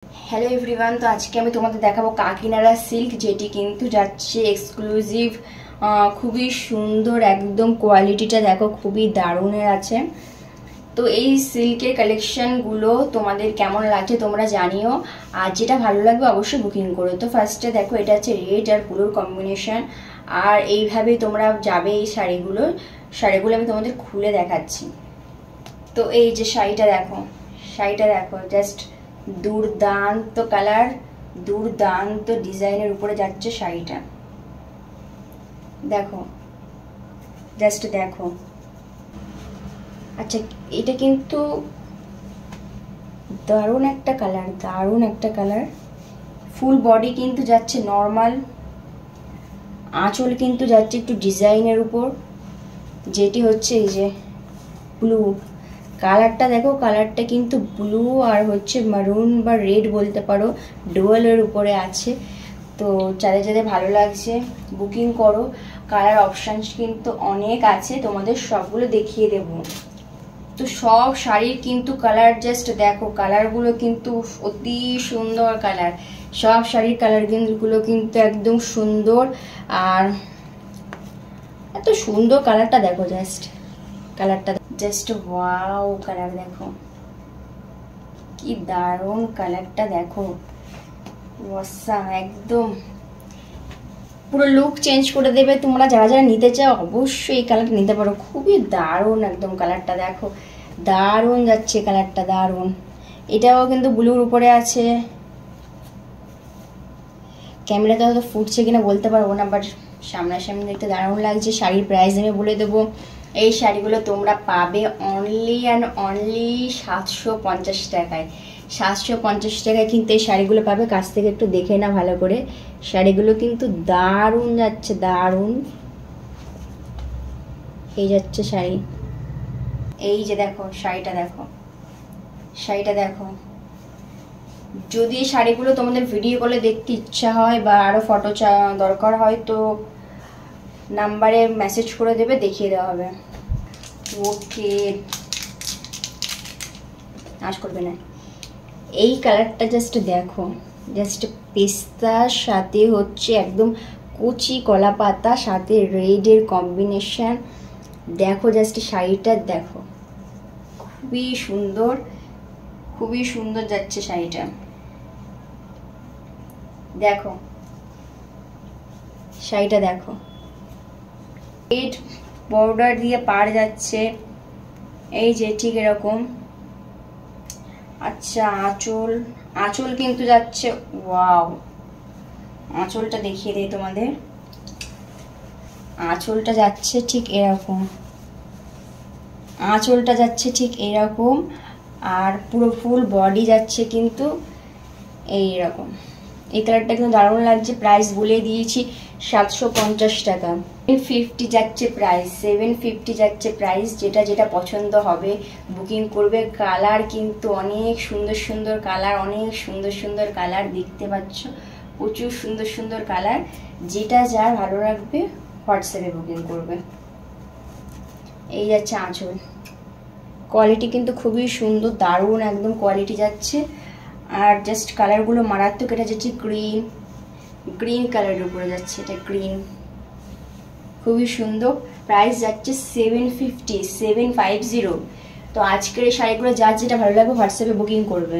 Hello everyone, তো আজকে আমি তোমাদের দেখাবো কাকিনাড়া সিল্ক, যেটি কিন্তু যাচ্ছে এক্সক্লুসিভ, খুবই সুন্দর, একদম কোয়ালিটিটা দেখো খুবই দারুণের আছে। তো এই সিল্কের কালেকশনগুলো তোমাদের কেমন লাগছে তোমরা জানিও, আর যেটা ভালো লাগবে অবশ্যই বুকিং করো। তো ফার্স্টে দেখো, এটা হচ্ছে রেড আর ব্লুর কম্বিনেশন, আর এইভাবেই তোমরা যাবে এই শাড়িগুলো আমি তোমাদের খুলে দেখাচ্ছি। তো এই যে শাড়িটা দেখো জাস্ট দুর্দান্ত কালার, দুর্দান্ত ডিজাইনের উপরে যাচ্ছে শাড়িটা। দেখো, জাস্ট দেখো। আচ্ছা, এটা কিন্তু দারুণ একটা কালার, দারুণ একটা কালার। ফুল বডি কিন্তু যাচ্ছে নর্মাল, আঁচল কিন্তু যাচ্ছে একটু ডিজাইনের উপর, যেটি হচ্ছে এই যে ব্লু কালারটা। দেখো কালারটা কিন্তু ব্লু আর হচ্ছে মারুন বা রেড বলতে পারো, ডুয়ালের উপরে আছে। তো যাদের যাদের ভালো লাগছে বুকিং করো। কালার অপশানস কিন্তু অনেক আছে, তোমাদের সবগুলো দেখিয়ে দেব। তো সব শাড়ির কিন্তু কালার জাস্ট দেখো, কালারগুলো কিন্তু অতি সুন্দর কালার। সব শাড়ির কালারগুলো কিন্তু একদম সুন্দর, আর এত সুন্দর কালারটা দেখো, জাস্ট কালারটা জাস্ট ওয়াও। কালার দেখো কি দারুণ কালারটা, দেখো অসাম, একদম পুরো লুক চেঞ্জ করে দেবে। তোমরা যারা যারা নিতে চাও অবশ্যই এই কালারটা নিতে পারো, খুবই দারুণ একদম কালারটা দেখো, দারুণ যাচ্ছে কালারটা, দারুণ। এটাও কিন্তু ব্লুর উপরে আছে। ক্যামেরাতে হয়তো ফুটছে কিনা বলতে পারবো না, বাট সামনাসামনি দেখতে দারুণ লাগছে। শাড়ির প্রাইস আমি বলে দেবো। এই শাড়িগুলো তোমরা পাবে অনলি অ্যান্ড অনলি 750 টাকায়। 750 টাকায় কিন্তু এই শাড়িগুলো পাবে। কাছ থেকে একটু দেখে না ভালো করে, শাড়িগুলো কিন্তু দারুণ যাচ্ছে, দারুণ। এই যাচ্ছে শাড়ি, এই যে দেখো শাড়িটা দেখো, শাড়িটা দেখো। যদি এই শাড়িগুলো তোমাদের ভিডিও কলে দেখতে ইচ্ছা হয় বা আরও ফটো দরকার হয়, তো নাম্বারে মেসেজ করে দেবে, দেখিয়ে দেওয়া হবে। ওকে, আশ করবে না। এই কালারটা জাস্ট দেখো, জাস্ট পেস্তার সাথে হচ্ছে একদম কচি কলা পাতা, সাথে রেডের কম্বিনেশন। দেখো জাস্ট শাড়িটা দেখো, খুবই সুন্দর, খুবই সুন্দর যাচ্ছে শাড়িটা। দেখো শাড়িটা দেখো, রেড বর্ডার দিয়ে পার যাচ্ছে, এই যে ঠিক এরকম। আচ্ছা, আঁচল কিন্তু যাচ্ছে, ওয়াও। আঁচলটা দেখিয়ে দেই তোমাদের, আঁচলটা যাচ্ছে ঠিক এরকম, আঁচলটা যাচ্ছে ঠিক এরকম, আর পুরো ফুল বডি যাচ্ছে কিন্তু এইরকম। এই কালারটা কিন্তু দারুণ লাগছে। প্রাইস বলে দিয়েছি 750 টাকা। 750 যাচ্ছে প্রাইস, 750 যাচ্ছে প্রাইস। যেটা যেটা পছন্দ হবে বুকিং করবে। কালার কিন্তু অনেক সুন্দর সুন্দর কালার, অনেক সুন্দর সুন্দর কালার দেখতে পাচ্ছ, প্রচুর সুন্দর সুন্দর কালার। যেটা যার ভালো লাগবে হোয়াটসঅ্যাপে বুকিং করবে। এই যাচ্ছে আঁচল, কোয়ালিটি কিন্তু খুবই সুন্দর, দারুণ একদম কোয়ালিটি যাচ্ছে। আর জাস্ট কালারগুলো মারাত্মক। এটা যাচ্ছে গ্রিন কালারের উপরে যাচ্ছে, এটা গ্রিন, খুবই সুন্দর। প্রাইস যাচ্ছে 750। তো আজকের এই শাড়িগুলো যার যেটা ভালো লাগবে হোয়াটসঅ্যাপে বুকিং করবে।